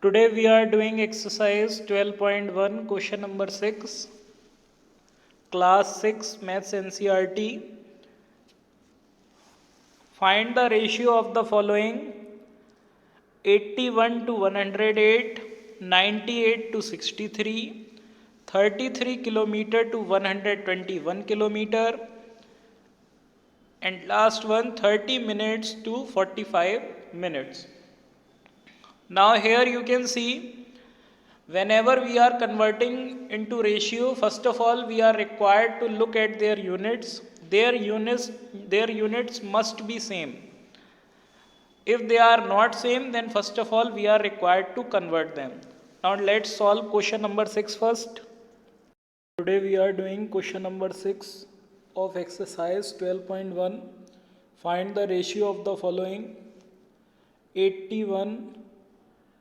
Today we are doing exercise 12.1 question number 6 class 6 maths NCERT. Find the ratio of the following: 81 to 108, 98 to 63, 33 kilometer to 121 kilometer, and last one 30 minutes to 45 minutes. Now here you can see, whenever we are converting into ratio, first of all we are required to look at their units. Their units must be same. If they are not same, then first of all we are required to convert them. Now let's solve question number 6 first. Today we are doing question number 6 of exercise 12.1. Find the ratio of the following: 81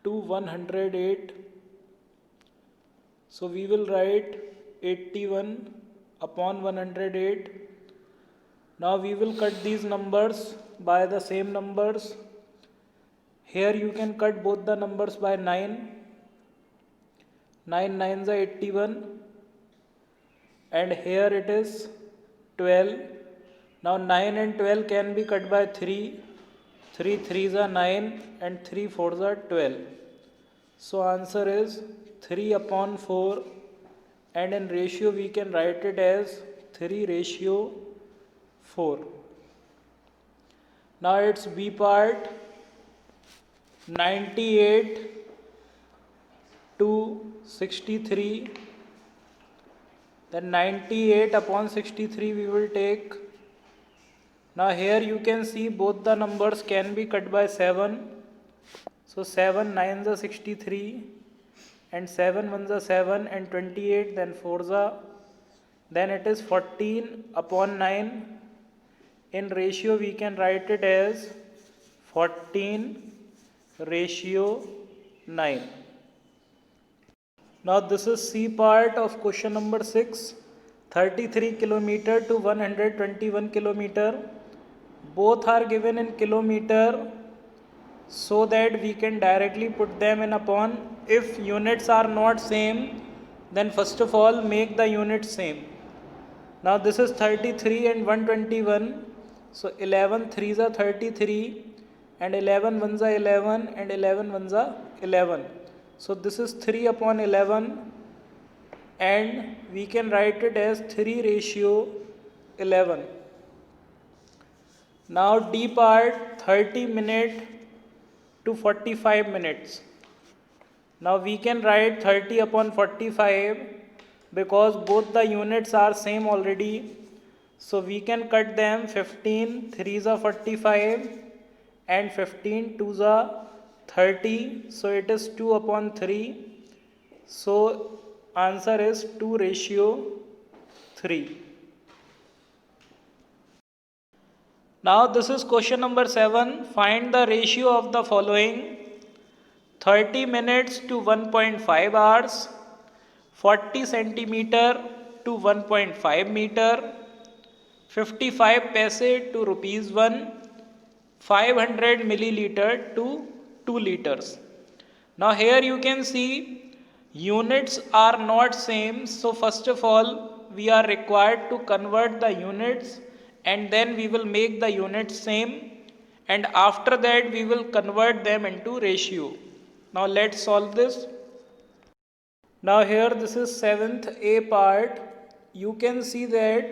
to 108. So we will write 81 upon 108. Now we will cut these numbers by the same numbers. Here you can cut both the numbers by 9. 9 9s are 81, and here it is 12. Now 9 and 12 can be cut by 3. 3 3s are 9 and 3 4s are 12. So answer is 3 upon 4, and in ratio we can write it as 3:4. Now its B part: 98 to 63. Then 98 upon 63 we will take. Now here you can see both the numbers can be cut by 7. So 7 9s are 63, and 7 1s are 7, and 28, then 4s are, then it is 14 upon 9. In ratio we can write it as 14:9. Now this is C part of question number 6. 33 kilometer to 121 kilometer. Both are given in kilometer, so that we can directly put them in upon. If units are not same, then first of all make the units same. Now this is 33 and 121. So 11 3s are 33, and 11 1s are 11, and 11 1s are 11. So this is 3 upon 11, and we can write it as 3:11. Now D part: 30 minutes to 45 minutes. Now we can write 30 upon 45 because both the units are same already. So we can cut them. 15 3s are 45, and 15 2s are 30. So it is 2 upon 3. So answer is 2:3. Now this is question number 7. Find the ratio of the following: 30 minutes to 1.5 hours, 40 centimeter to 1.5 meter, 55 paise to ₹1, 500 milliliter to 2 liters. Now here you can see units are not same. So first of all we are required to convert the units, and then we will make the units same, and after that we will convert them into ratio. Now let's solve this. Now here this is 7th A part. You can see that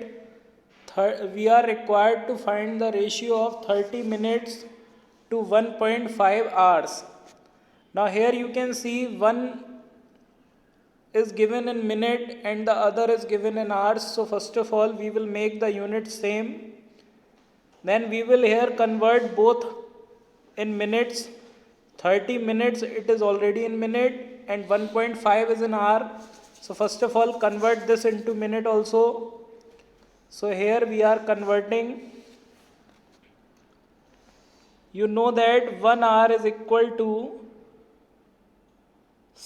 we are required to find the ratio of 30 minutes to 1.5 hours. Now here you can see one is given in minute and the other is given in hours. So first of all we will make the units same. Then we will here convert both in minutes. 30 minutes it is already in minute, and 1.5 is in hour. So first of all convert this into minute also. So here we are converting. You know that 1 hour is equal to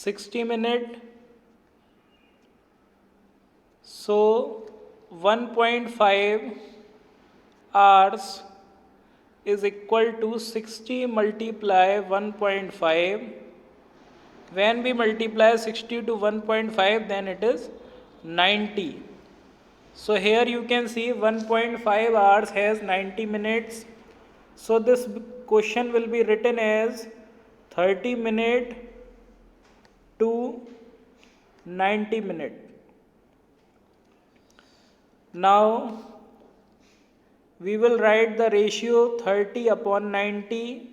60 minutes. So 1.5 hours is equal to 60 multiply 1.5. When we multiply 60 to 1.5, then it is 90. So here you can see 1.5 hours has 90 minutes. So this question will be written as 30 minute to 90 minute. Now we will write the ratio 30 upon 90.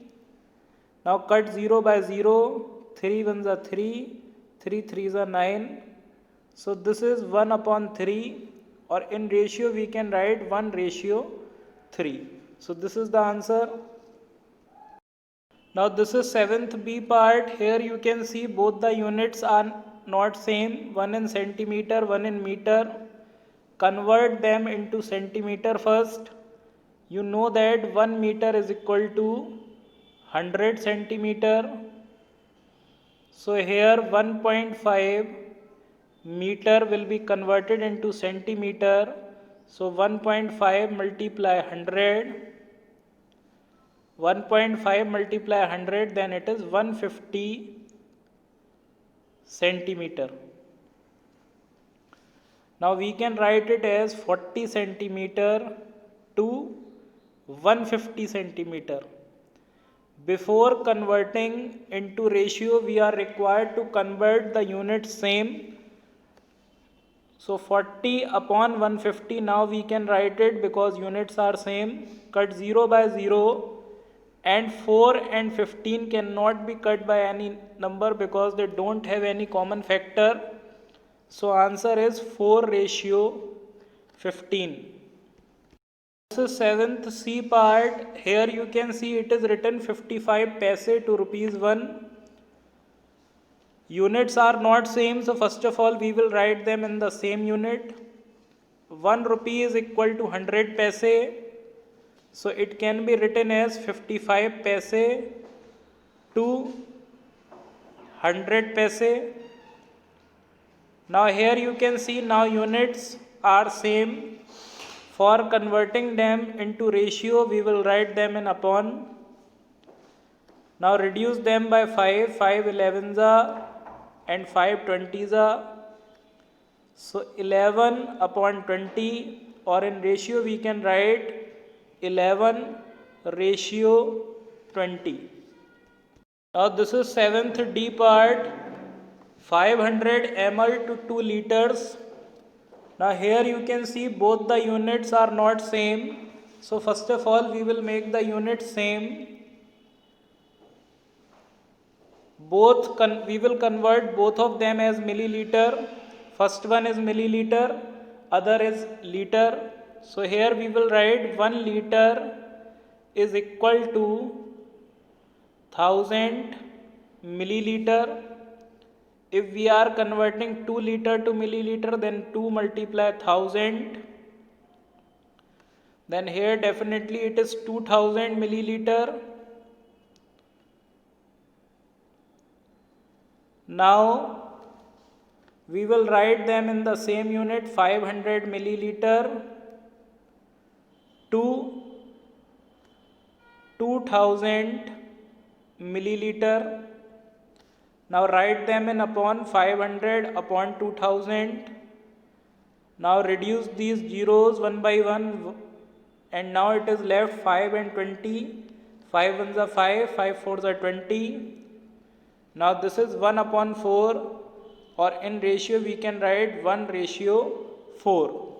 Now cut 0 by 0, 3 ones are 3, 3 threes are 9. So this is 1 upon 3, or in ratio we can write 1 ratio 3. So this is the answer. Now this is 7th B part. Here you can see both the units are not same, one in centimeter, one in meter. Convert them into centimeter first. You know that 1 meter is equal to 100 centimeter. So here 1.5 meter will be converted into centimeter. So 1.5 multiply 100. 1.5 multiply 100, then it is 150 centimeter. Now we can write it as 40 centimeter to 150 centimeter. Before converting into ratio, we are required to convert the units same. So 40 upon 150, now we can write it because units are same. Cut 0 by 0, and 4 and 15 cannot be cut by any number because they don't have any common factor. So answer is 4 ratio 15. This is 7th C part. Here you can see it is written 55 paise to rupees 1. Units are not same, so first of all we will write them in the same unit. 1 rupee is equal to 100 paise. So it can be written as 55 paise to 100 paise. Now here you can see now units are same. For converting them into ratio, we will write them in upon. Now reduce them by 5, 5 11s and 5 20s. So 11 upon 20, or in ratio we can write 11 ratio 20. Now this is 7th D part, 500 ml to 2 liters. Now here you can see both the units are not same. So first of all we will make the units same. We will convert both of them as milliliter. First one is milliliter, other is liter. So here we will write 1 liter is equal to 1000 milliliter. If we are converting 2 liter to milliliter, then 2 multiply 1000. Then here definitely it is 2000 milliliter. Now we will write them in the same unit, 500 milliliter to 2000 milliliter. Now write them in upon 500 upon 2000. Now reduce these zeros one by one, and now it is left 5 and 20. 5 ones are 5, 5 fours are 20. Now this is 1 upon 4, or in ratio we can write 1 ratio 4.